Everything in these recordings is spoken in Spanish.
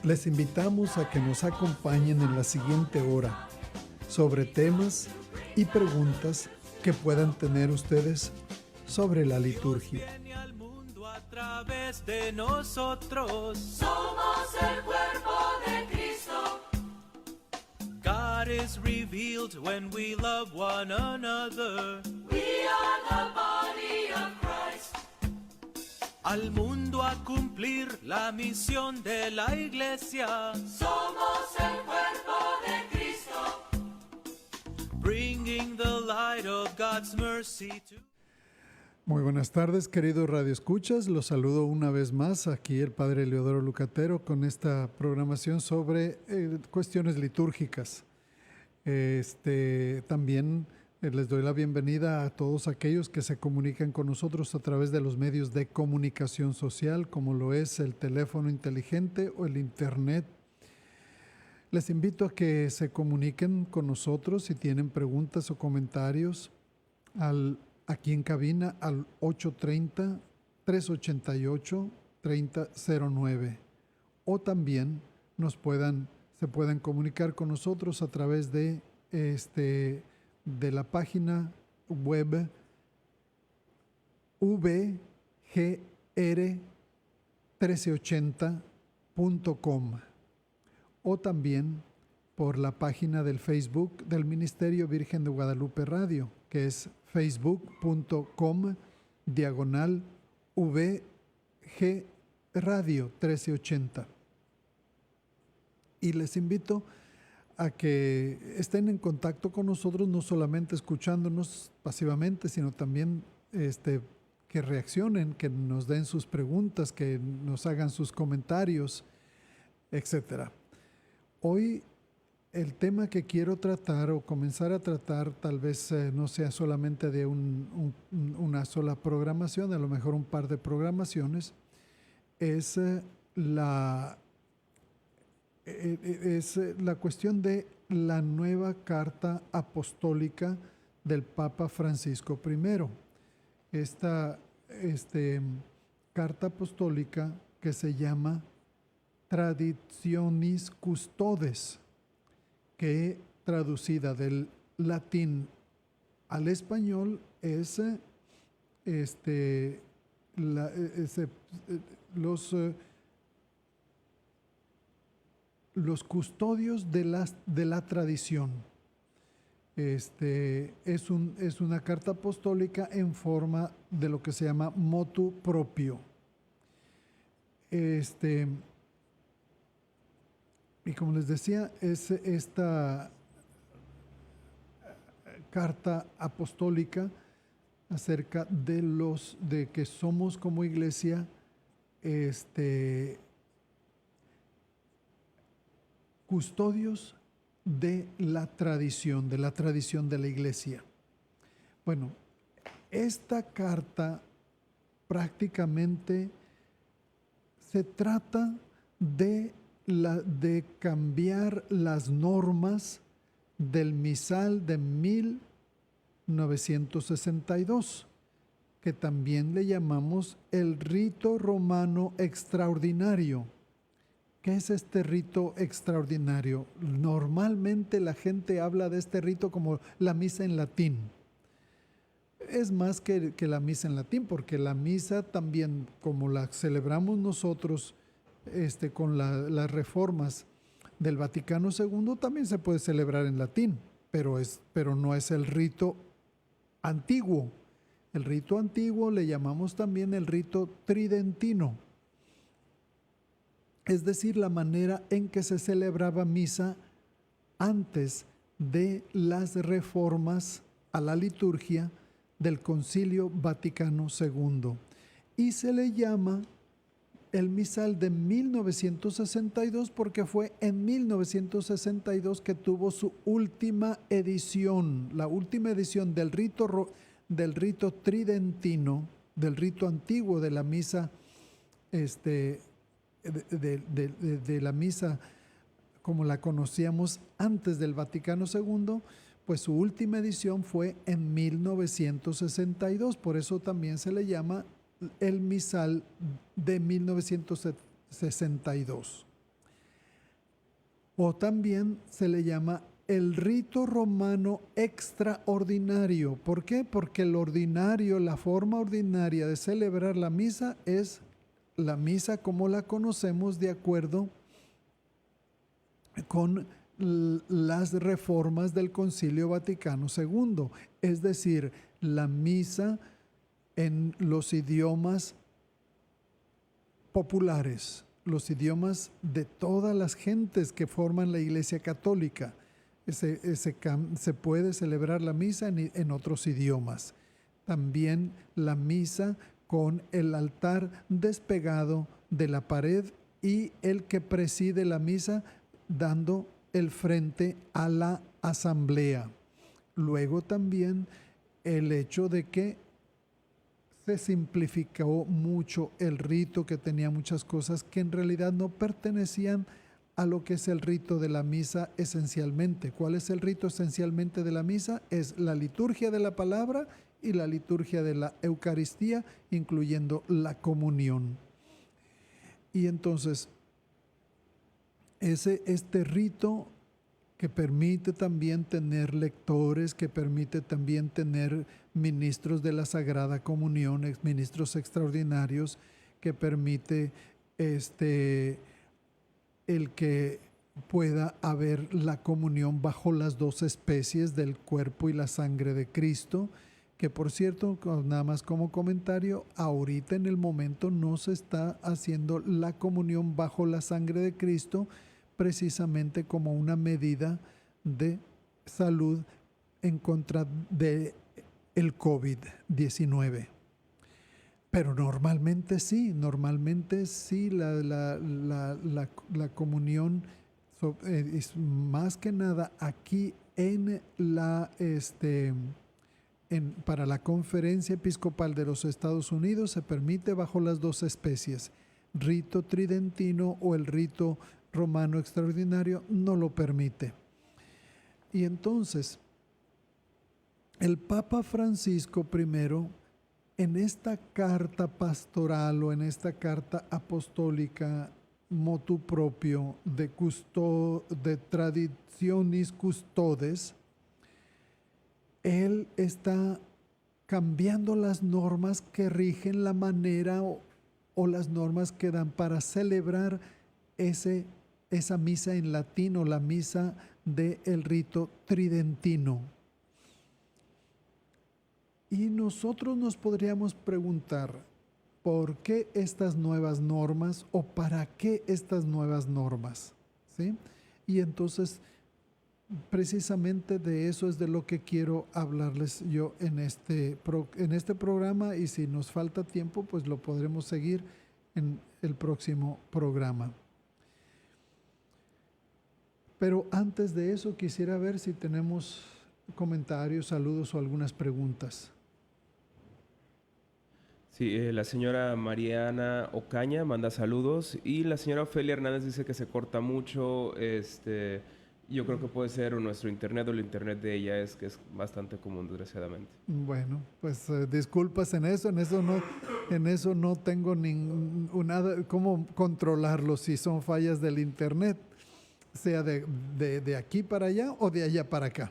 Les invitamos a que nos acompañen en la siguiente hora sobre temas y preguntas que puedan tener ustedes sobre la liturgia. Al mundo a través de nosotros. Somos el cuerpo de Cristo. God is revealed when we love one another. We are the body of Christ. Al mundo a cumplir la misión de la iglesia. Somos el cuerpo de Cristo. Bringing the light of God's mercy to... Muy buenas tardes, queridos radioescuchas. Los saludo una vez más. Aquí el Padre Leodoro Lucatero con esta programación sobre cuestiones litúrgicas. También les doy la bienvenida a todos aquellos que se comunican con nosotros a través de los medios de comunicación social, como lo es el teléfono inteligente o el internet. Les invito a que se comuniquen con nosotros si tienen preguntas o comentarios aquí en cabina al 830-388-3009, o también se puedan comunicar con nosotros a través de la página web vgr1380.com, o también por la página del Facebook del Ministerio Virgen de Guadalupe Radio, que es facebook.com/VG Radio 1380. Y les invito a que estén en contacto con nosotros, no solamente escuchándonos pasivamente, sino también que reaccionen, que nos den sus preguntas, que nos hagan sus comentarios, etc. Hoy el tema que quiero tratar o comenzar a tratar tal vez no sea solamente de una sola programación, a lo mejor un par de programaciones, es la cuestión de la nueva carta apostólica del Papa Francisco I. Esta carta apostólica que se llama Traditionis Custodes, que traducida del latín al español es los custodios de la tradición. Es una carta apostólica en forma de lo que se llama motu proprio. Y como les decía, es esta carta apostólica acerca de que somos como iglesia custodios de la tradición de la iglesia. Bueno, esta carta prácticamente se trata de cambiar las normas del misal de 1962, que también le llamamos el rito romano extraordinario. ¿Qué es este rito extraordinario? Normalmente la gente habla de este rito como la misa en latín. Es más que la misa en latín, porque la misa también, como la celebramos nosotros, con las reformas del Vaticano II, también se puede celebrar en latín, pero no es el rito antiguo. El rito antiguo le llamamos también el rito tridentino, es decir, la manera en que se celebraba misa antes de las reformas a la liturgia del Concilio Vaticano II, y se le llama el misal de 1962 porque fue en 1962 que tuvo su última edición, la última edición del rito tridentino, del rito antiguo de la misa, de la misa como la conocíamos antes del Vaticano II, pues su última edición fue en 1962, por eso también se le llama el misal de 1962. O también se le llama el rito romano extraordinario. ¿Por qué? Porque el ordinario, la forma ordinaria de celebrar la misa es la misa como la conocemos de acuerdo con las reformas del Concilio Vaticano II, es decir, la misa en los idiomas populares, los idiomas de todas las gentes que forman la Iglesia Católica. Se puede celebrar la misa en otros idiomas. También la misa con el altar despegado de la pared y el que preside la misa dando el frente a la asamblea. Luego también el hecho de que se simplificó mucho el rito, que tenía muchas cosas que en realidad no pertenecían a lo que es el rito de la misa esencialmente. ¿Cuál es el rito esencialmente de la misa? Es la liturgia de la palabra y la liturgia de la Eucaristía, incluyendo la comunión. Y entonces, este rito que permite también tener lectores, que permite también tener ministros de la Sagrada Comunión, ministros extraordinarios, que permite el que pueda haber la comunión bajo las dos especies del cuerpo y la sangre de Cristo, que por cierto, nada más como comentario, ahorita en el momento no se está haciendo la comunión bajo la sangre de Cristo, precisamente como una medida de salud en contra de el COVID-19. Pero normalmente sí la comunión es más que nada aquí para la Conferencia Episcopal de los Estados Unidos se permite bajo las dos especies. Rito tridentino o el rito romano extraordinario no lo permite. Y entonces, el Papa Francisco I, en esta carta pastoral o en esta carta apostólica motu proprio de Traditionis Custodes, él está cambiando las normas que rigen la manera o las normas que dan para celebrar esa misa en latín o la misa del rito tridentino. Y nosotros nos podríamos preguntar, ¿por qué estas nuevas normas o para qué estas nuevas normas? ¿Sí? Y entonces, precisamente de eso es de lo que quiero hablarles yo en este programa, y si nos falta tiempo, pues lo podremos seguir en el próximo programa. Pero antes de eso quisiera ver si tenemos comentarios, saludos o algunas preguntas. Sí, la señora Mariana Ocaña manda saludos y la señora Ofelia Hernández dice que se corta mucho. Yo creo que puede ser nuestro internet o el internet de ella, que es bastante común, desgraciadamente. Bueno, pues disculpas en eso no tengo nada cómo controlarlo si son fallas del internet, sea de aquí para allá o de allá para acá.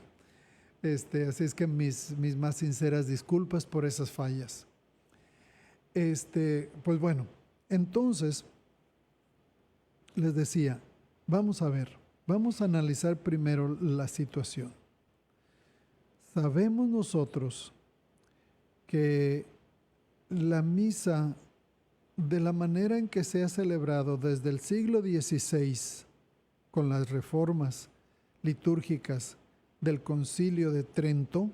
Así es que mis más sinceras disculpas por esas fallas. Pues bueno, entonces les decía, vamos a analizar primero la situación. Sabemos nosotros que la misa, de la manera en que se ha celebrado desde el siglo XVI, con las reformas litúrgicas del Concilio de Trento,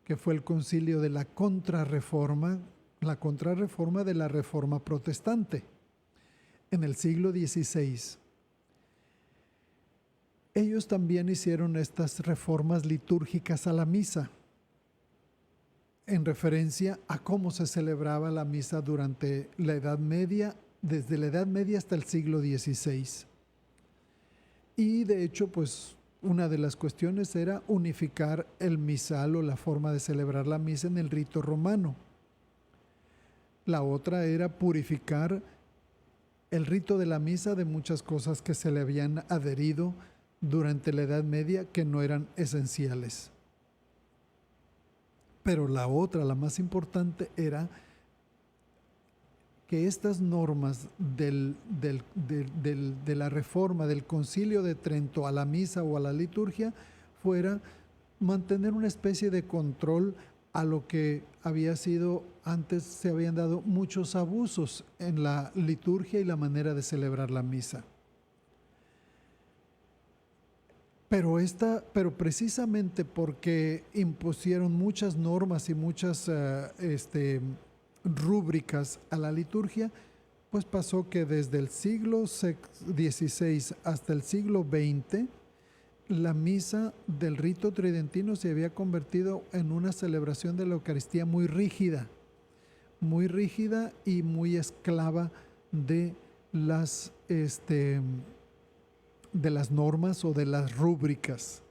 que fue el concilio de la contrarreforma de la Reforma Protestante, en el siglo XVI. Ellos también hicieron estas reformas litúrgicas a la misa, en referencia a cómo se celebraba la misa durante la Edad Media, desde la Edad Media hasta el siglo XVI. Y de hecho, pues una de las cuestiones era unificar el misal o la forma de celebrar la misa en el rito romano. La otra era purificar el rito de la misa de muchas cosas que se le habían adherido durante la Edad Media que no eran esenciales. Pero la otra, la más importante, era que estas normas de la reforma del Concilio de Trento a la misa o a la liturgia fuera mantener una especie de control a lo que había sido, antes se habían dado muchos abusos en la liturgia y la manera de celebrar la misa. Pero precisamente porque impusieron muchas normas y muchas rúbricas a la liturgia, pues pasó que desde el siglo XVI hasta el siglo XX, la misa del rito tridentino se había convertido en una celebración de la Eucaristía muy rígida y muy esclava de las normas o de las rúbricas.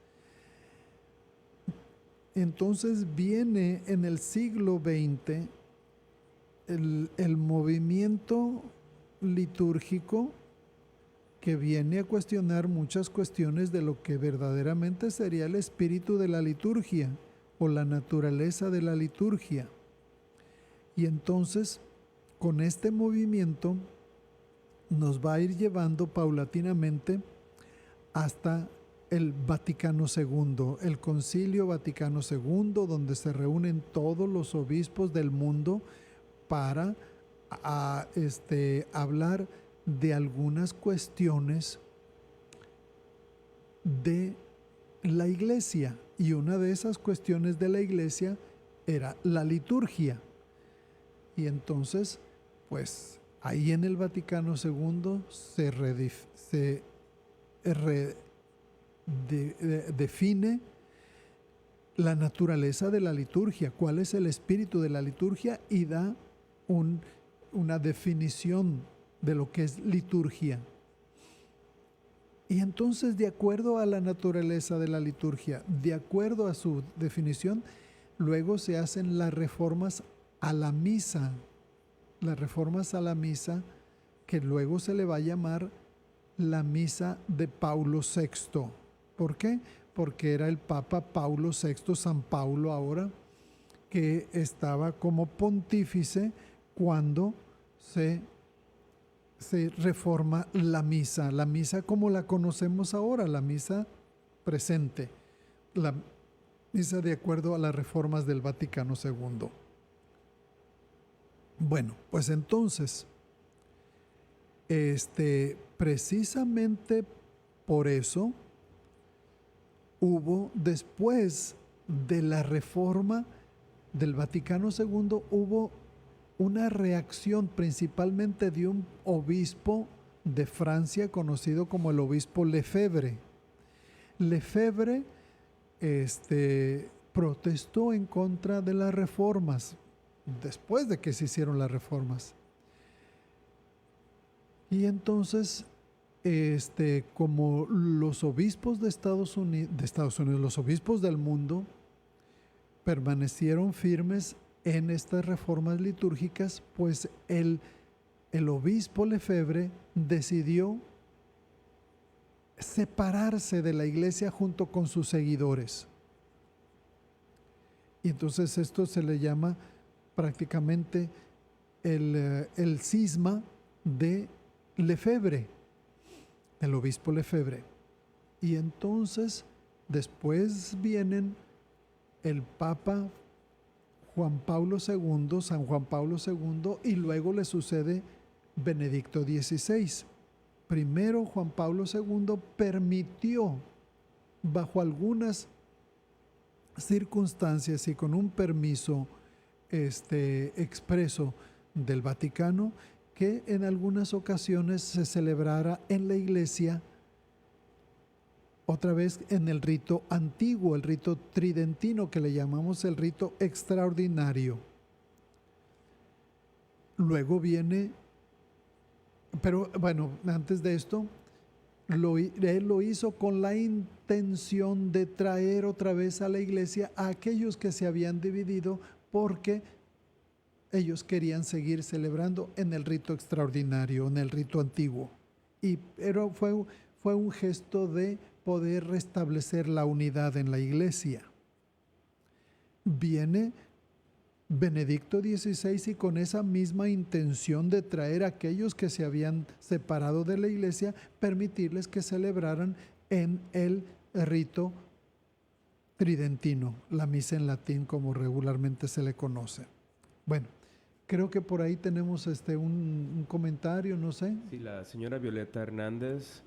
Entonces viene en el siglo XX el movimiento litúrgico que viene a cuestionar muchas cuestiones de lo que verdaderamente sería el espíritu de la liturgia o la naturaleza de la liturgia. Y entonces, con este movimiento, nos va a ir llevando paulatinamente hasta el Vaticano II, el Concilio Vaticano II, donde se reúnen todos los obispos del mundo para hablar de algunas cuestiones de la iglesia. Y una de esas cuestiones de la iglesia era la liturgia. Y entonces, pues ahí en el Vaticano II se define la naturaleza de la liturgia, cuál es el espíritu de la liturgia, y da una definición de lo que es liturgia. Y entonces, de acuerdo a la naturaleza de la liturgia, de acuerdo a su definición, luego se hacen las reformas a la misa, que luego se le va a llamar la misa de Paulo VI. ¿Por qué? Porque era el Papa Paulo VI, San Paulo ahora, que estaba como pontífice cuando se reforma la misa como la conocemos ahora, la misa presente, la misa de acuerdo a las reformas del Vaticano II. Bueno, pues entonces, precisamente por eso hubo, después de la reforma del Vaticano II, hubo una reacción principalmente de un obispo de Francia conocido como el obispo Lefebvre. Lefebvre protestó en contra de las reformas, después de que se hicieron las reformas. Y entonces, como los obispos de Estados Unidos, los obispos del mundo, permanecieron firmes en estas reformas litúrgicas, pues el obispo Lefebvre decidió separarse de la iglesia junto con sus seguidores. Y entonces esto se le llama prácticamente el cisma de Lefebvre, el obispo Lefebvre. Y entonces después vienen el Papa Juan Pablo II, San Juan Pablo II, y luego le sucede Benedicto XVI. Primero Juan Pablo II permitió, bajo algunas circunstancias y con un permiso expreso del Vaticano, que en algunas ocasiones se celebrara en la iglesia, otra vez en el rito antiguo, el rito tridentino, que le llamamos el rito extraordinario. Luego viene, pero bueno, antes de esto, él lo hizo con la intención de traer otra vez a la iglesia a aquellos que se habían dividido, porque ellos querían seguir celebrando en el rito extraordinario, en el rito antiguo. Pero fue un gesto de poder restablecer la unidad en la iglesia. Viene Benedicto XVI y con esa misma intención de traer a aquellos que se habían separado de la iglesia, permitirles que celebraran en el rito tridentino, la misa en latín como regularmente se le conoce. Bueno, creo que por ahí tenemos un comentario, no sé. Sí, la señora Violeta Hernández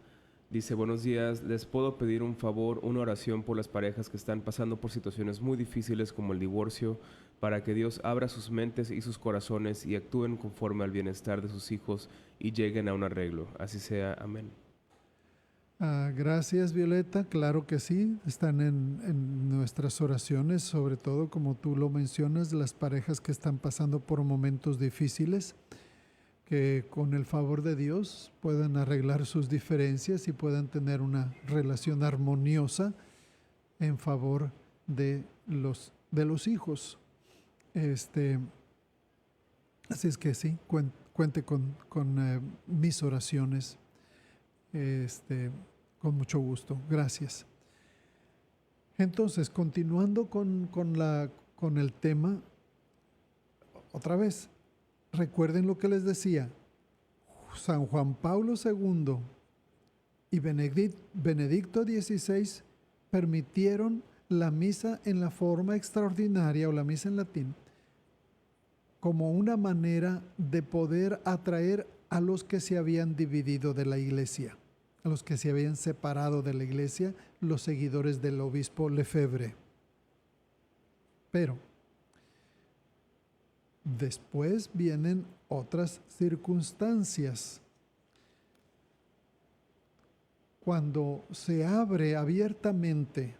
dice, buenos días, les puedo pedir un favor, una oración por las parejas que están pasando por situaciones muy difíciles como el divorcio, para que Dios abra sus mentes y sus corazones y actúen conforme al bienestar de sus hijos y lleguen a un arreglo. Así sea. Amén. Gracias, Violeta. Claro que sí, están en nuestras oraciones, sobre todo como tú lo mencionas, las parejas que están pasando por momentos difíciles, que con el favor de Dios puedan arreglar sus diferencias y puedan tener una relación armoniosa en favor de los hijos. Así es que sí, cuente con mis oraciones. Con mucho gusto. Gracias. Entonces, continuando con el tema, otra vez, recuerden lo que les decía. San Juan Pablo II y Benedicto XVI permitieron la misa en la forma extraordinaria o la misa en latín como una manera de poder atraer a los que se habían dividido de la iglesia, a los que se habían separado de la iglesia, los seguidores del obispo Lefebvre. Pero después vienen otras circunstancias. Cuando se abre abiertamente,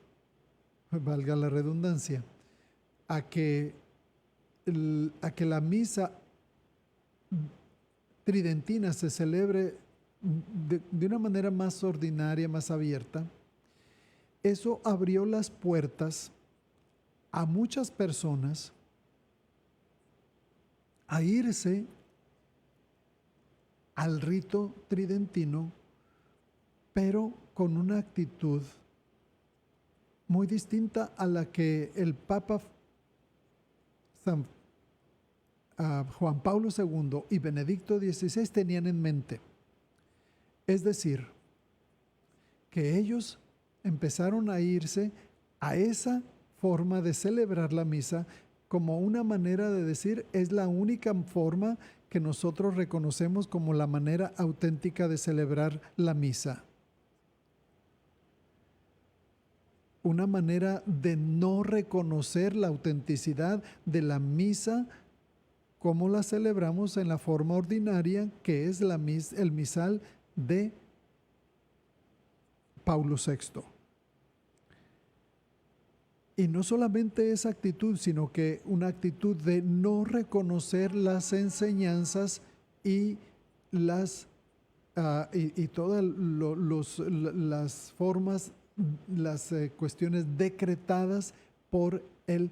valga la redundancia, a que la misa tridentina se celebre de una manera más ordinaria, más abierta, eso abrió las puertas a muchas personas a irse al rito tridentino, pero con una actitud muy distinta a la que el Papa Juan Pablo II y Benedicto XVI tenían en mente. Es decir, que ellos empezaron a irse a esa forma de celebrar la misa como una manera de decir, es la única forma que nosotros reconocemos como la manera auténtica de celebrar la misa. Una manera de no reconocer la autenticidad de la misa como la celebramos en la forma ordinaria, que es el misal de Paulo VI. Y no solamente esa actitud, sino que una actitud de no reconocer las enseñanzas y todas las formas, las cuestiones decretadas por el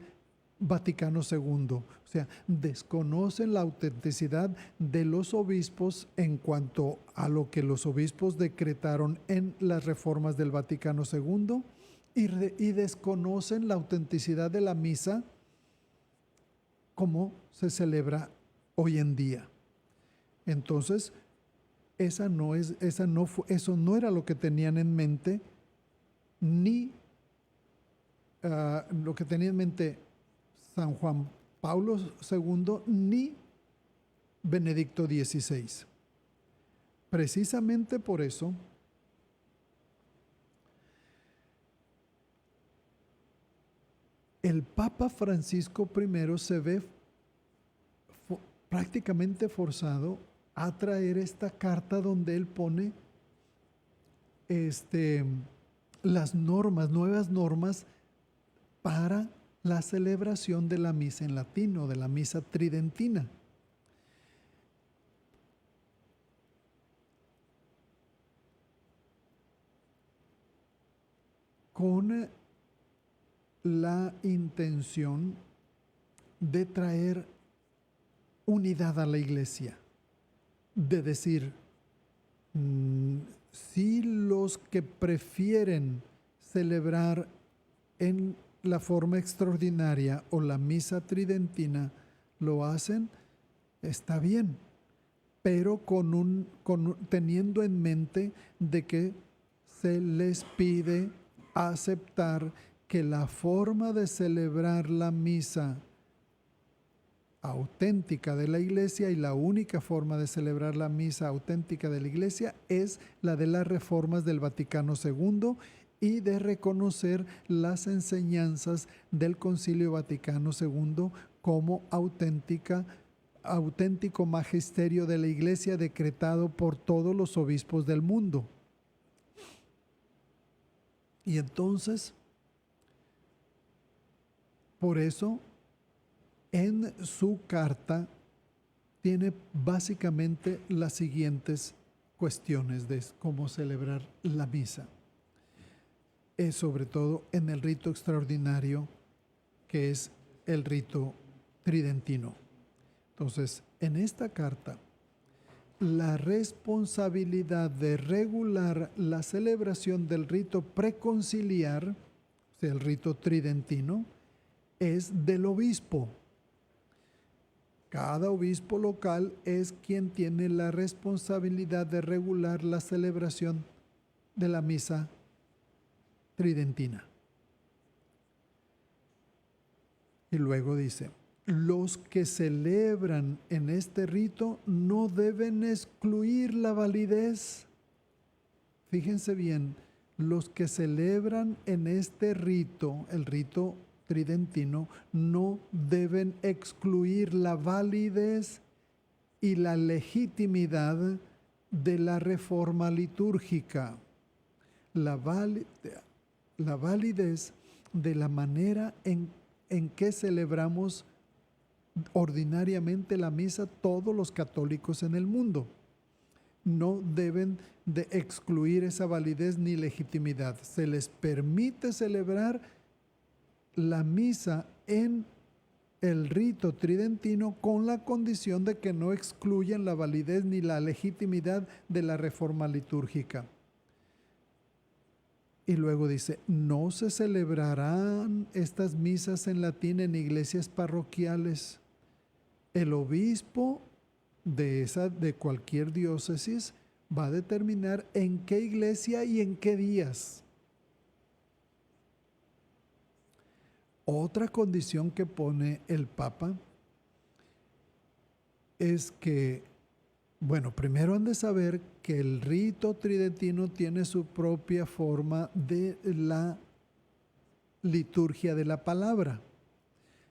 Vaticano II. O sea, desconocen la autenticidad de los obispos en cuanto a lo que los obispos decretaron en las reformas del Vaticano II y desconocen la autenticidad de la misa como se celebra hoy en día. Entonces, eso no era lo que tenían en mente, ni lo que tenía en mente San Juan Pablo II ni Benedicto XVI. Precisamente por eso, el Papa Francisco I se ve prácticamente forzado a traer esta carta donde él pone las normas, nuevas normas para la celebración de la misa en latín o de la misa tridentina. Con la intención de traer unidad a la iglesia, de decir, si los que prefieren celebrar en la forma extraordinaria o la misa tridentina lo hacen, está bien, pero teniendo en mente de que se les pide aceptar que la forma de celebrar la misa auténtica de la iglesia, y la única forma de celebrar la misa auténtica de la iglesia, es la de las reformas del Vaticano II y de reconocer las enseñanzas del Concilio Vaticano II como auténtico magisterio de la iglesia decretado por todos los obispos del mundo. Y entonces, por eso, en su carta tiene básicamente las siguientes cuestiones de cómo celebrar la misa. Es sobre todo en el rito extraordinario, que es el rito tridentino. Entonces, en esta carta, la responsabilidad de regular la celebración del rito preconciliar, o sea, el rito tridentino, es del obispo. Cada obispo local es quien tiene la responsabilidad de regular la celebración de la misa tridentina. Y luego dice, los que celebran en este rito no deben excluir la validez. Fíjense bien, los que celebran en este rito, el rito tridentino, no deben excluir la validez y la legitimidad de la reforma litúrgica. La validez de la manera en que celebramos ordinariamente la misa todos los católicos en el mundo. No deben de excluir esa validez ni legitimidad. Se les permite celebrar la misa en el rito tridentino con la condición de que no excluyan la validez ni la legitimidad de la reforma litúrgica. Y luego dice, no se celebrarán estas misas en latín en iglesias parroquiales. El obispo de cualquier diócesis va a determinar en qué iglesia y en qué días. Otra condición que pone el Papa es que, bueno, primero han de saber que el rito tridentino tiene su propia forma de la liturgia de la palabra,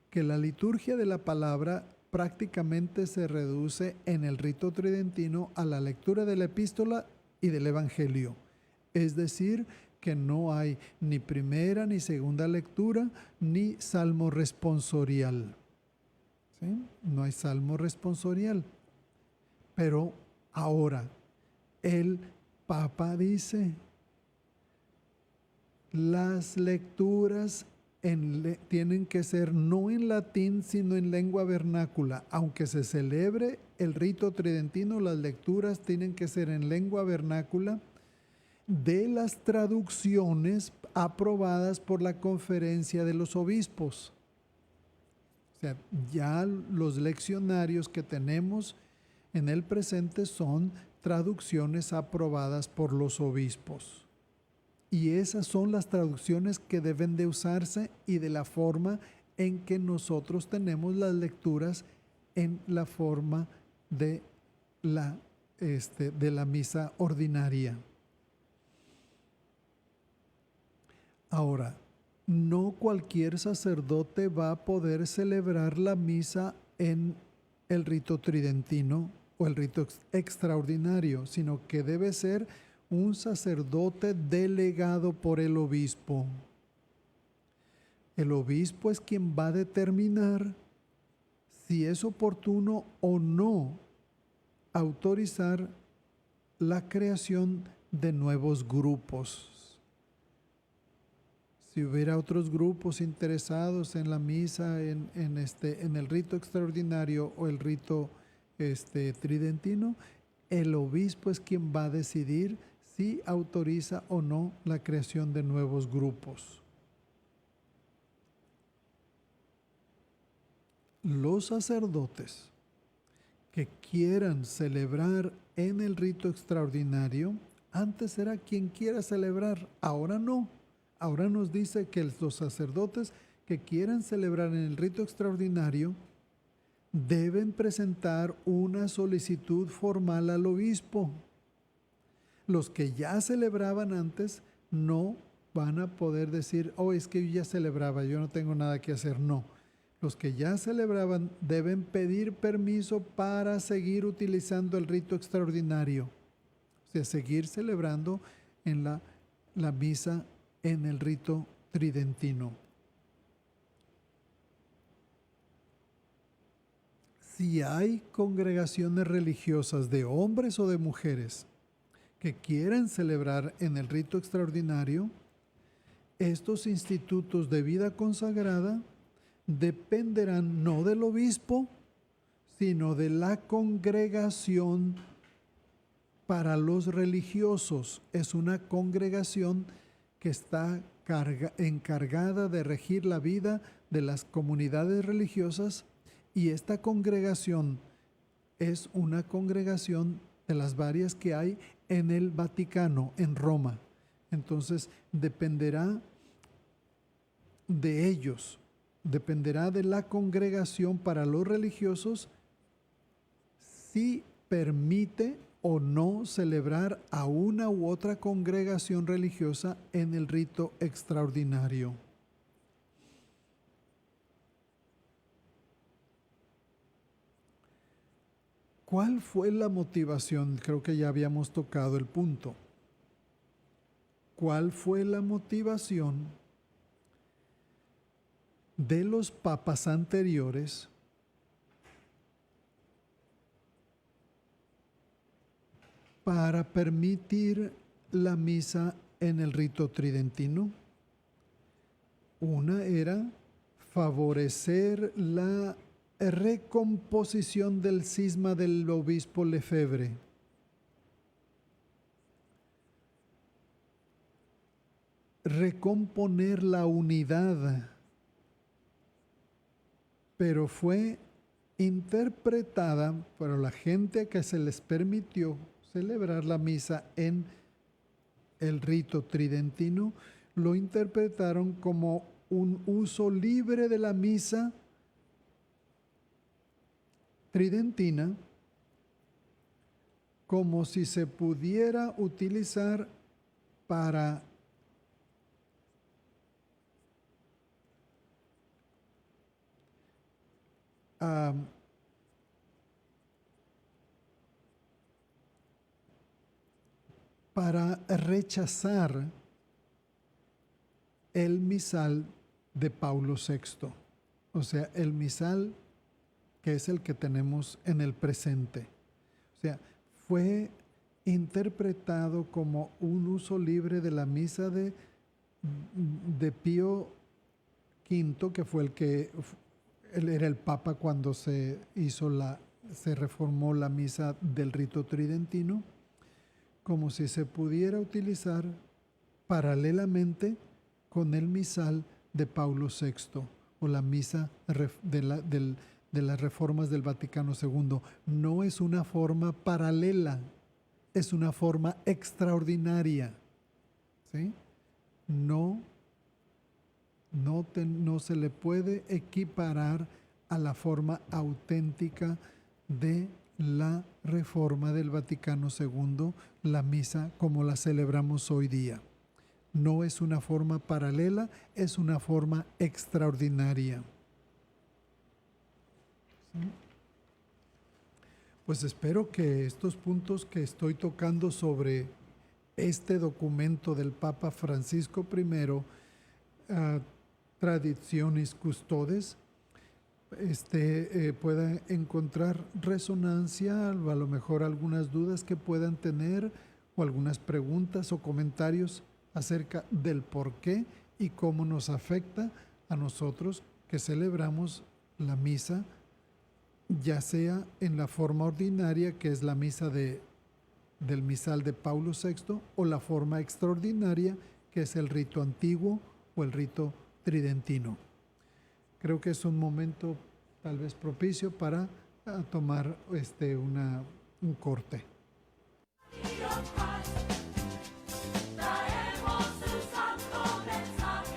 que la liturgia de la palabra prácticamente se reduce en el rito tridentino a la lectura de la epístola y del evangelio. Es decir, que no hay ni primera ni segunda lectura, ni salmo responsorial. ¿Sí? No hay salmo responsorial. Pero ahora, el Papa dice, las lecturas tienen que ser no en latín, sino en lengua vernácula. Aunque se celebre el rito tridentino, las lecturas tienen que ser en lengua vernácula de las traducciones aprobadas por la Conferencia de los Obispos. O sea, ya los leccionarios que tenemos en el presente son traducciones aprobadas por los obispos. Y esas son las traducciones que deben de usarse y de la forma en que nosotros tenemos las lecturas en la forma de la misa ordinaria. Ahora, no cualquier sacerdote va a poder celebrar la misa en el rito tridentino o el rito extraordinario, sino que debe ser un sacerdote delegado por el obispo. El obispo es quien va a determinar si es oportuno o no autorizar la creación de nuevos grupos. Si hubiera otros grupos interesados en la misa, en el rito extraordinario o el rito tridentino, el obispo es quien va a decidir si autoriza o no la creación de nuevos grupos. Los sacerdotes que quieran celebrar en el rito extraordinario, antes era quien quiera celebrar, ahora no. Ahora nos dice que los sacerdotes que quieran celebrar en el rito extraordinario deben presentar una solicitud formal al obispo. Los que ya celebraban antes no van a poder decir, oh, es que yo ya celebraba, yo no tengo nada que hacer. No. Los que ya celebraban deben pedir permiso para seguir utilizando el rito extraordinario. O sea, seguir celebrando en la misa en el rito tridentino. Si hay congregaciones religiosas de hombres o de mujeres que quieren celebrar en el rito extraordinario, estos institutos de vida consagrada dependerán no del obispo, sino de la congregación para los religiosos. Es una congregación que está encargada de regir la vida de las comunidades religiosas, y esta congregación es una congregación de las varias que hay en el Vaticano, en Roma. Entonces dependerá de ellos, dependerá de la congregación para los religiosos si permite o no celebrar a una u otra congregación religiosa en el rito extraordinario. ¿Cuál fue la motivación? Creo que ya habíamos tocado el punto. ¿Cuál fue la motivación de los papas anteriores para permitir la misa en el rito tridentino? Una era favorecer la recomposición del cisma del obispo Lefebvre. Recomponer la unidad, pero fue interpretada por la gente que se les permitió celebrar la misa en el rito tridentino, lo interpretaron como un uso libre de la misa tridentina, como si se pudiera utilizar para rechazar el misal de Paulo VI, o sea, el misal que es el que tenemos en el presente. O sea, fue interpretado como un uso libre de la misa de Pío V, que fue él era el Papa cuando se reformó la misa del rito tridentino, como si se pudiera utilizar paralelamente con el misal de Paulo VI o la misa de las reformas del Vaticano II. No es una forma paralela, es una forma extraordinaria. ¿Sí? No se le puede equiparar a la forma auténtica de la reforma del Vaticano II, la misa como la celebramos hoy día. No es una forma paralela, es una forma extraordinaria. ¿Sí? Pues espero que estos puntos que estoy tocando sobre este documento del Papa Francisco I, Traditionis Custodes, pueda encontrar resonancia, a lo mejor algunas dudas que puedan tener o algunas preguntas o comentarios acerca del por qué y cómo nos afecta a nosotros que celebramos la misa, ya sea en la forma ordinaria, que es la misa del misal de Paulo VI, o la forma extraordinaria, que es el rito antiguo o el rito tridentino. Creo que es un momento tal vez propicio para tomar un corte. Traemos tu santo mensaje.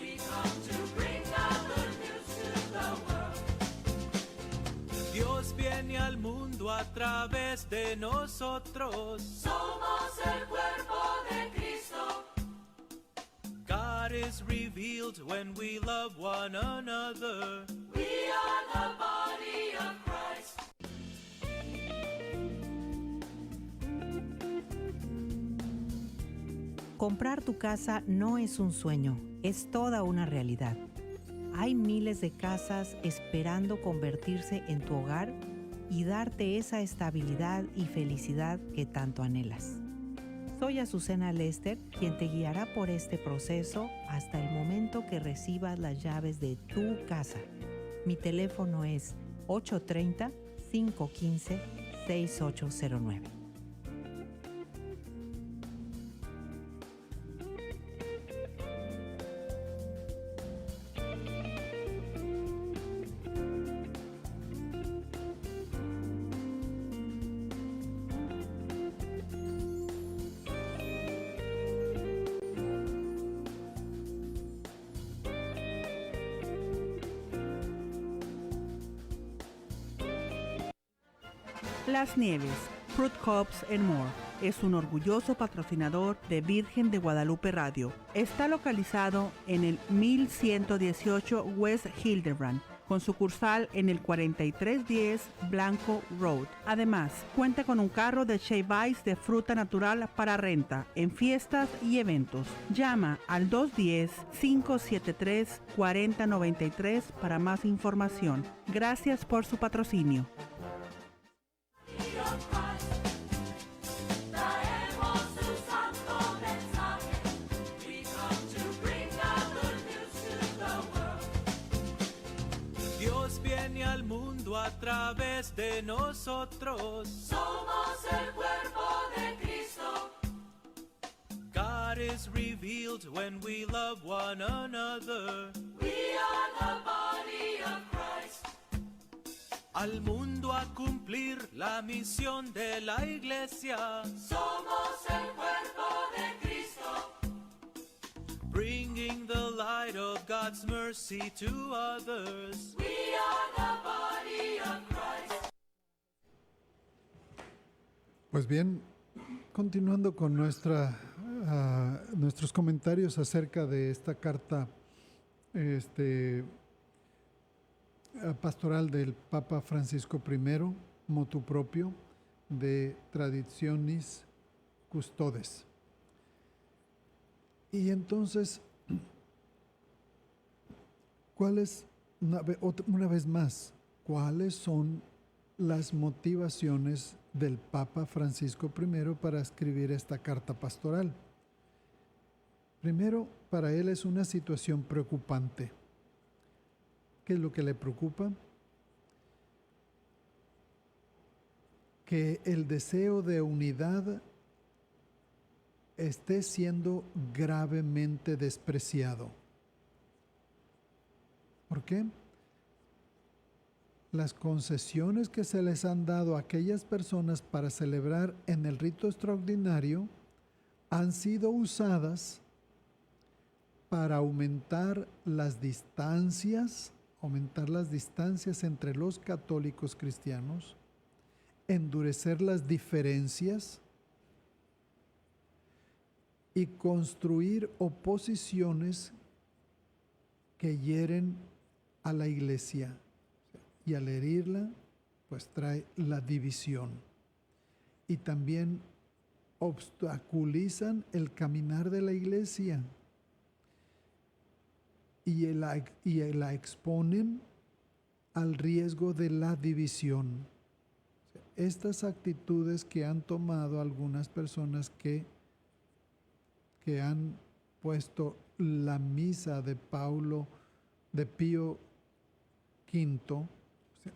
We come to bring the good news to the world. Dios viene al mundo a través de nosotros. Somos el cuerpo de Cristo. God is revealed when we love one another. We are the body of Christ. Comprar tu casa no es un sueño, es toda una realidad. Hay miles de casas esperando convertirse en tu hogar y darte esa estabilidad y felicidad que tanto anhelas. Soy Azucena Lester, quien te guiará por este proceso hasta el momento que recibas las llaves de tu casa. Mi teléfono es 830-515-6809. Las Nieves, Fruit Cups and More, es un orgulloso patrocinador de Virgen de Guadalupe Radio. Está localizado en el 1118 West Hildebrand, con sucursal en el 4310 Blanco Road. Además, cuenta con un carro de Shea Ice de fruta natural para renta en fiestas y eventos. Llama al 210-573-4093 para más información. Gracias por su patrocinio. Traemos tu santo mensaje. We come to bring the good news to the world. Dios viene al mundo a través de nosotros. Somos el cuerpo de Cristo. God is revealed when we love one another. We are the body of Christ. Al mundo a cumplir la misión de la iglesia. Somos el cuerpo de Cristo. Bringing the light of God's mercy to others. We are the body of Christ. Pues bien, continuando con nuestros comentarios acerca de esta carta pastoral del Papa Francisco I, motu propio, de Traditionis Custodes. Y entonces, una vez más, cuáles son las motivaciones del Papa Francisco I para escribir esta carta pastoral? Primero, para él es una situación preocupante. ¿Qué es lo que le preocupa? Que el deseo de unidad esté siendo gravemente despreciado. ¿Por qué? Las concesiones que se les han dado a aquellas personas para celebrar en el rito extraordinario han sido usadas para aumentar las distancias entre los católicos cristianos, endurecer las diferencias y construir oposiciones que hieren a la iglesia. Y al herirla, pues trae la división. Y también obstaculizan el caminar de la iglesia. Y la exponen al riesgo de la división. Estas actitudes que han tomado algunas personas que han puesto la misa de Pío V, o sea,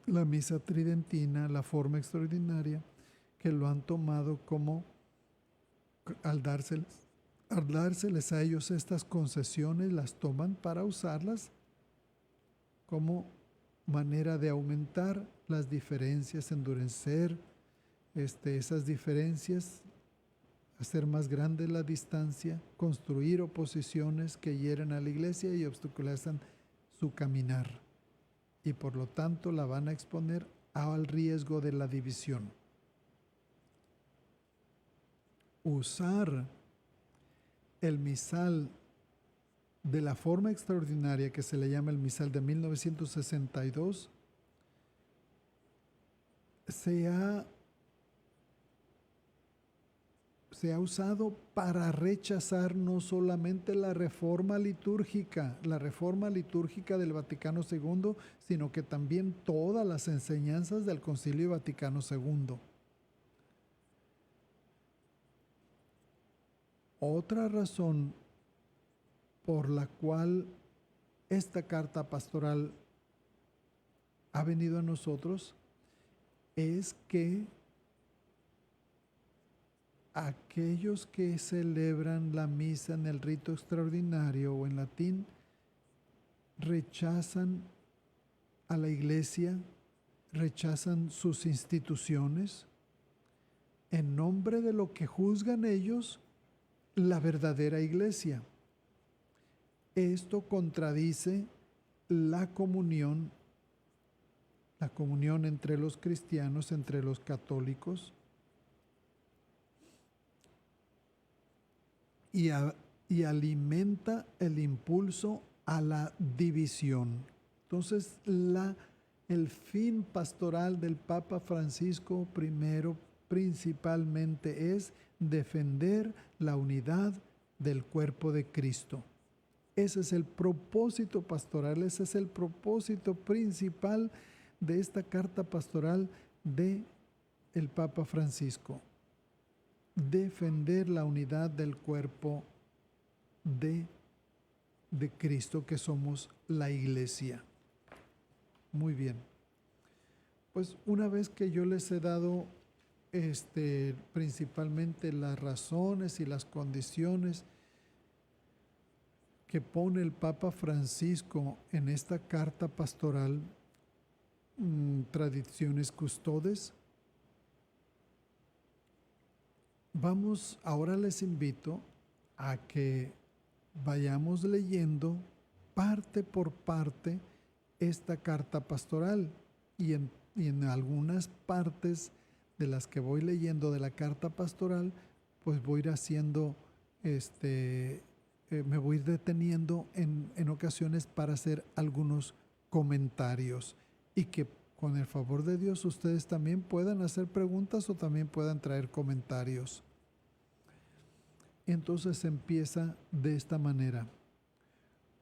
la misa tridentina, la forma extraordinaria, que lo han tomado como, al dárseles a ellos estas concesiones, las toman para usarlas como manera de aumentar las diferencias, endurecer esas diferencias, hacer más grande la distancia, construir oposiciones que hieren a la iglesia y obstaculizan su caminar. Y por lo tanto la van a exponer al riesgo de la división. Usar el misal de la forma extraordinaria que se le llama el misal de 1962 se ha usado para rechazar no solamente la reforma litúrgica del Vaticano II, sino que también todas las enseñanzas del Concilio Vaticano II. Otra razón por la cual esta carta pastoral ha venido a nosotros es que aquellos que celebran la misa en el rito extraordinario o en latín rechazan a la iglesia, rechazan sus instituciones en nombre de lo que juzgan ellos la verdadera iglesia. Esto contradice la comunión entre los cristianos, entre los católicos, y alimenta el impulso a la división. Entonces, el fin pastoral del Papa Francisco I principalmente es defender la unidad del cuerpo de Cristo. Ese es el propósito pastoral, ese es el propósito principal de esta carta pastoral de el Papa Francisco. Defender la unidad del cuerpo de Cristo, que somos la iglesia. Muy bien. Pues una vez que yo les he dado principalmente las razones y las condiciones que pone el Papa Francisco en esta carta pastoral, Traditionis Custodes, ahora les invito a que vayamos leyendo parte por parte esta carta pastoral y en algunas partes de las que voy leyendo de la carta pastoral, pues voy a ir haciendo, me voy a ir deteniendo en ocasiones para hacer algunos comentarios y que con el favor de Dios ustedes también puedan hacer preguntas o también puedan traer comentarios. Entonces empieza de esta manera.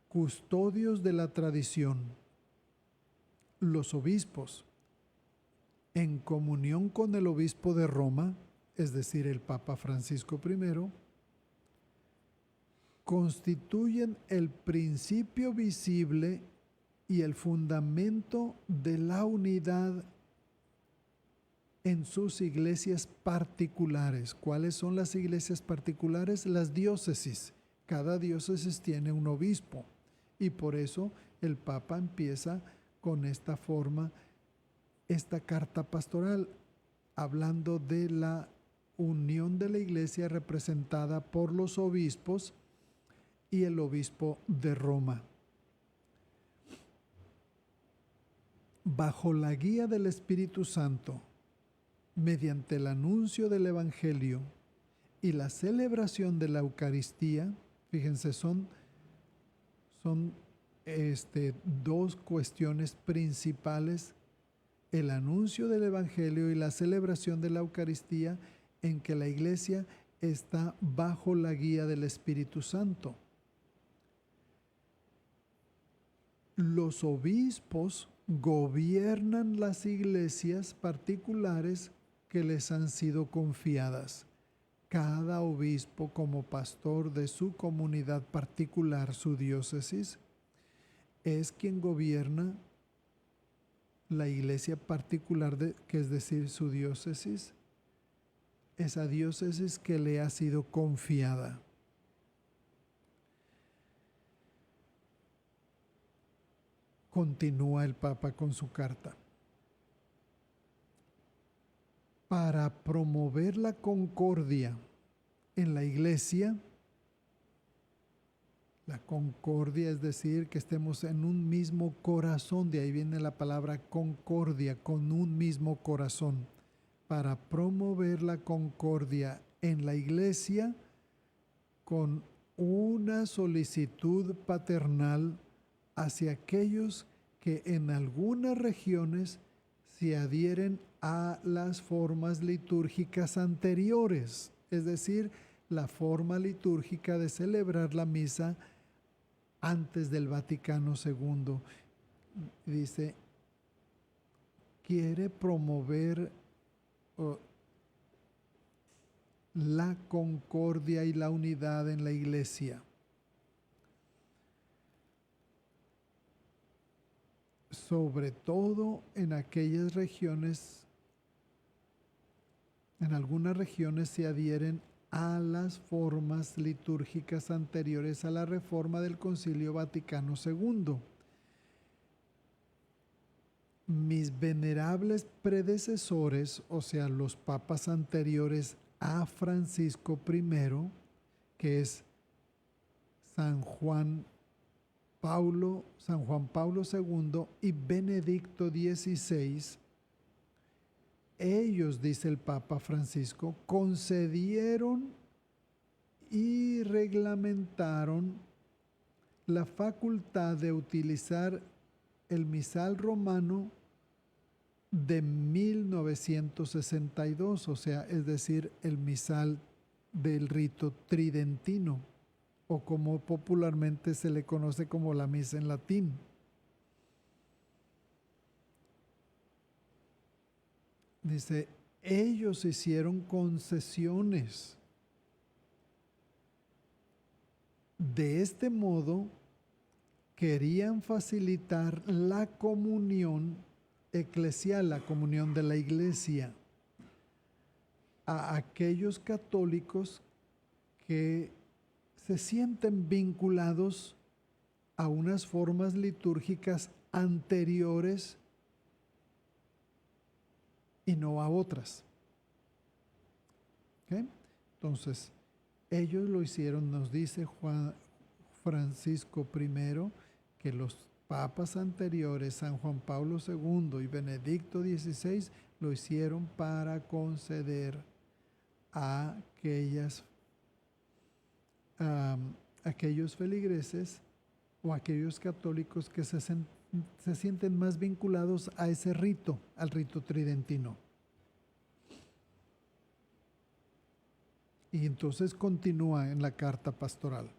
Custodios de la tradición. Los obispos, en comunión con el obispo de Roma, es decir, el Papa Francisco I, constituyen el principio visible y el fundamento de la unidad en sus iglesias particulares. ¿Cuáles son las iglesias particulares? Las diócesis. Cada diócesis tiene un obispo y por eso el Papa empieza con esta forma, esta carta pastoral, hablando de la unión de la iglesia representada por los obispos y el obispo de Roma. Bajo la guía del Espíritu Santo, mediante el anuncio del Evangelio y la celebración de la Eucaristía, fíjense, son dos cuestiones principales: el anuncio del Evangelio y la celebración de la Eucaristía, en que la iglesia está bajo la guía del Espíritu Santo. Los obispos gobiernan las iglesias particulares que les han sido confiadas. cada obispo como pastor de su comunidad particular, su diócesis, es quien gobierna la iglesia particular, que es decir, su diócesis, esa diócesis que le ha sido confiada. Continúa el Papa con su carta. Para promover la concordia en la iglesia, la concordia es decir, que estemos en un mismo corazón, de ahí viene la palabra concordia, con un mismo corazón. Para promover la concordia en la iglesia con una solicitud paternal hacia aquellos que en algunas regiones se adhieren a las formas litúrgicas anteriores, es decir, la forma litúrgica de celebrar la misa antes del Vaticano II. Dice, quiere promover la concordia y la unidad en la iglesia. Sobre todo en aquellas regiones, en algunas regiones se adhieren a las formas litúrgicas anteriores a la reforma del Concilio Vaticano II. Mis venerables predecesores, o sea, los papas anteriores a Francisco I, que es San Juan Paulo II y Benedicto XVI, ellos, dice el Papa Francisco, concedieron y reglamentaron la facultad de utilizar el misal romano de 1962, o sea, es decir, el misal del rito tridentino, o como popularmente se le conoce como la misa en latín. Dice, ellos hicieron concesiones. De este modo, querían facilitar la comunión eclesial, la comunión de la iglesia, a aquellos católicos que se sienten vinculados a unas formas litúrgicas anteriores y no a otras. ¿Okay? Entonces, ellos lo hicieron, nos dice Juan Francisco I, que los papas anteriores, San Juan Pablo II y Benedicto XVI, lo hicieron para conceder a aquellos feligreses o aquellos católicos que se sienten más vinculados a ese rito, al rito tridentino. Y entonces continúa en la carta pastoral.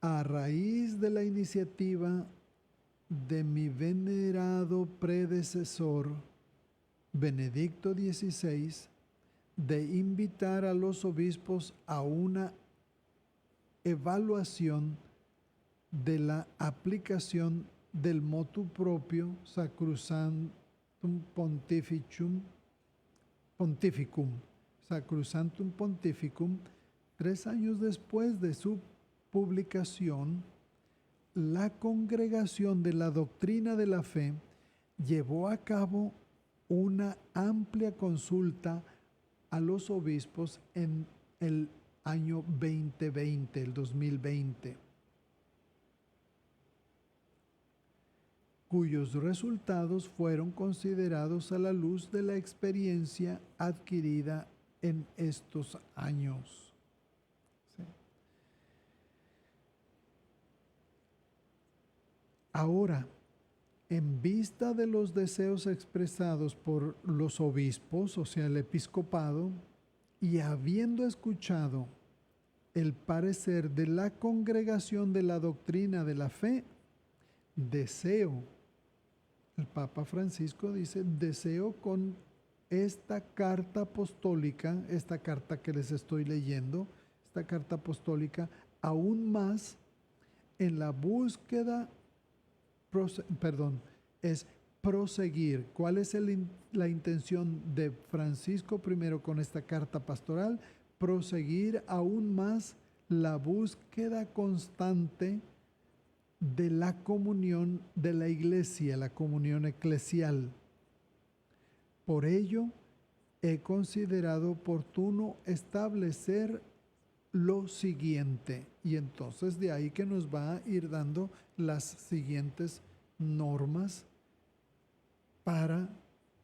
A raíz de la iniciativa de mi venerado predecesor, Benedicto XVI, de invitar a los obispos a una evaluación de la aplicación del motu proprio Sacrosanctum Pontificum, 3 años después de su publicación, la Congregación de la Doctrina de la Fe llevó a cabo una amplia consulta a los obispos en el año 2020, el 2020, cuyos resultados fueron considerados a la luz de la experiencia adquirida en estos años. ¿Sí? Ahora, en vista de los deseos expresados por los obispos, o sea, el episcopado, y habiendo escuchado el parecer de la Congregación de la Doctrina de la Fe, deseo el Papa Francisco dice, deseo con esta carta apostólica, esta carta que les estoy leyendo, esta carta apostólica, aún más en la búsqueda, es proseguir. ¿Cuál es la intención de Francisco I con esta carta pastoral? Proseguir aún más la búsqueda constante de la comunión de la iglesia, la comunión eclesial. Por ello, he considerado oportuno establecer lo siguiente. Y entonces de ahí que nos va a ir dando las siguientes normas para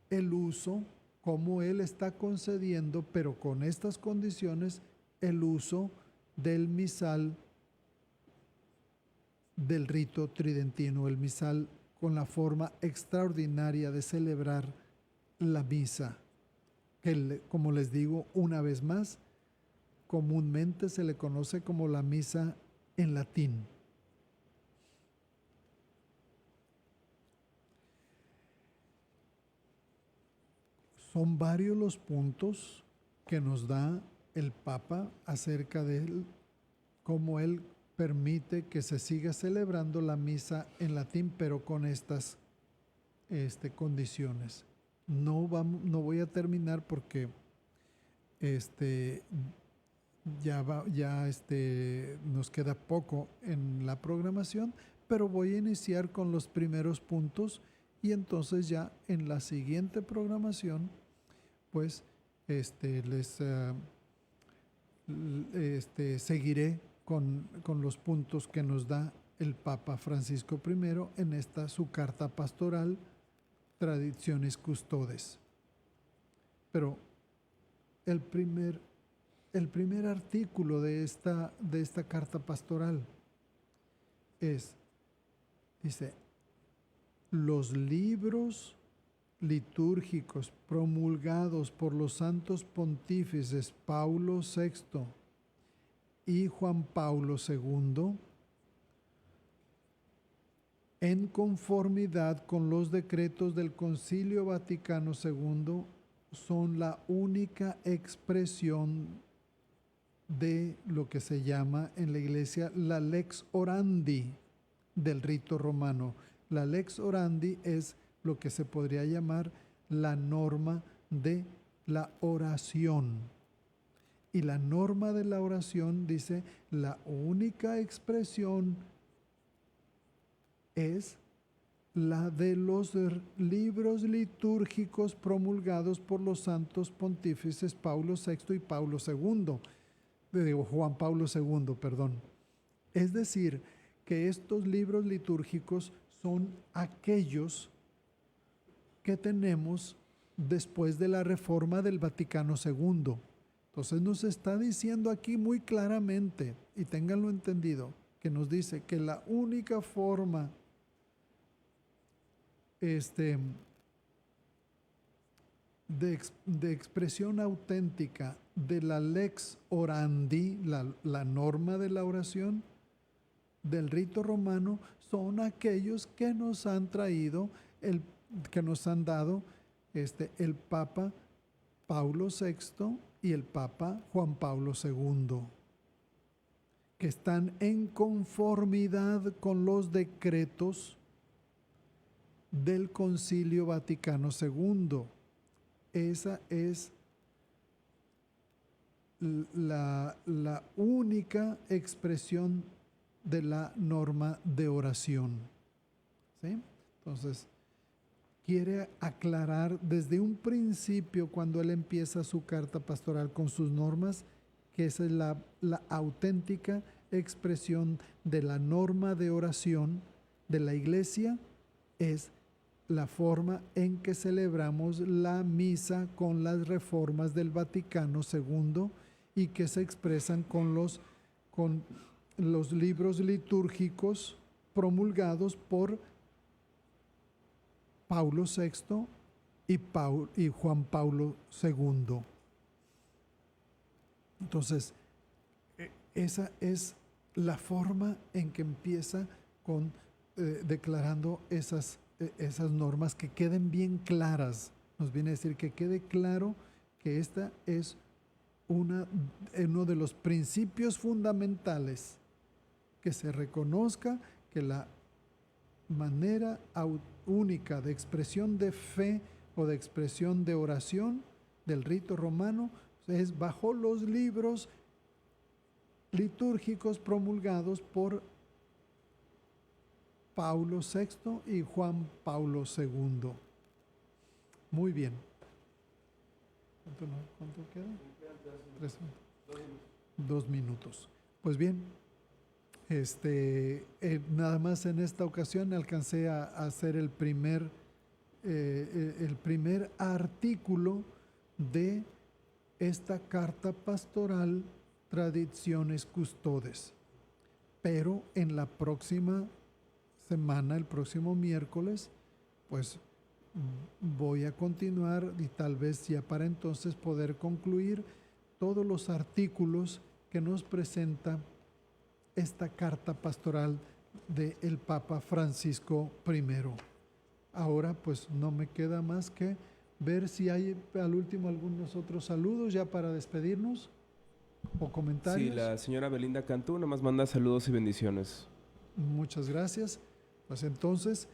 el uso, como él está concediendo, pero con estas condiciones, el uso del misal del rito tridentino, el misal con la forma extraordinaria de celebrar la misa, que como les digo una vez más, comúnmente se le conoce como la misa en latín. Son varios los puntos que nos da el Papa acerca de cómo él permite que se siga celebrando la misa en latín, pero con estas condiciones. No voy a terminar porque nos queda poco en la programación, pero voy a iniciar con los primeros puntos y entonces ya en la siguiente programación pues seguiré con los puntos que nos da el Papa Francisco I en esta su carta pastoral Traditionis Custodes. Pero el primer artículo de esta carta pastoral dice, los libros litúrgicos promulgados por los santos pontífices Paulo VI y Juan Pablo II, en conformidad con los decretos del Concilio Vaticano II, son la única expresión de lo que se llama en la Iglesia la lex orandi del rito romano. La lex orandi es lo que se podría llamar la norma de la oración. Y la norma de la oración dice, la única expresión es la de los libros litúrgicos promulgados por los santos pontífices Paulo VI y Pablo II. Juan Pablo II, perdón. Es decir, que estos libros litúrgicos son aquellos que tenemos después de la reforma del Vaticano II. Entonces nos está diciendo aquí muy claramente, y ténganlo entendido, que nos dice que la única forma de expresión auténtica de la lex orandi, la norma de la oración del rito romano, son aquellos que nos han traído, que nos han dado el Papa Paulo VI y el Papa Juan Pablo II, que están en conformidad con los decretos del Concilio Vaticano II. Esa es la única expresión de la norma de oración. ¿Sí? Entonces, quiere aclarar desde un principio, cuando él empieza su carta pastoral con sus normas, que esa es la auténtica expresión de la norma de oración de la Iglesia, es la forma en que celebramos la misa con las reformas del Vaticano II y que se expresan con los libros litúrgicos promulgados por Paulo VI y Juan Pablo II. Entonces, esa es la forma en que empieza declarando esas esas normas, que queden bien claras. Nos viene a decir que quede claro que esta es uno de los principios fundamentales, que se reconozca que la manera única de expresión de fe o de expresión de oración del rito romano es bajo los libros litúrgicos promulgados por Paulo VI y Juan Pablo II. Muy bien. ¿Cuánto queda? 2 minutos. Pues bien, nada más en esta ocasión alcancé a hacer el primer artículo de esta carta pastoral Traditiones Custodes. Pero en la próxima semana, el próximo miércoles, pues voy a continuar y tal vez ya para entonces poder concluir todos los artículos que nos presenta esta carta pastoral del Papa Francisco I. Ahora pues no me queda más que ver si hay al último algunos otros saludos ya para despedirnos o comentarios. Sí, la señora Belinda Cantú nada más manda saludos y bendiciones. Muchas gracias. Pues entonces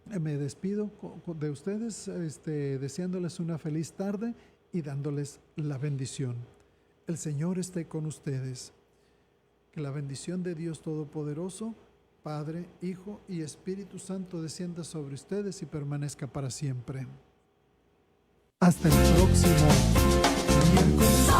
me despido de ustedes, deseándoles una feliz tarde y dándoles la bendición. El Señor esté con ustedes. Que la bendición de Dios Todopoderoso, Padre, Hijo y Espíritu Santo descienda sobre ustedes y permanezca para siempre. Hasta el próximo miércoles.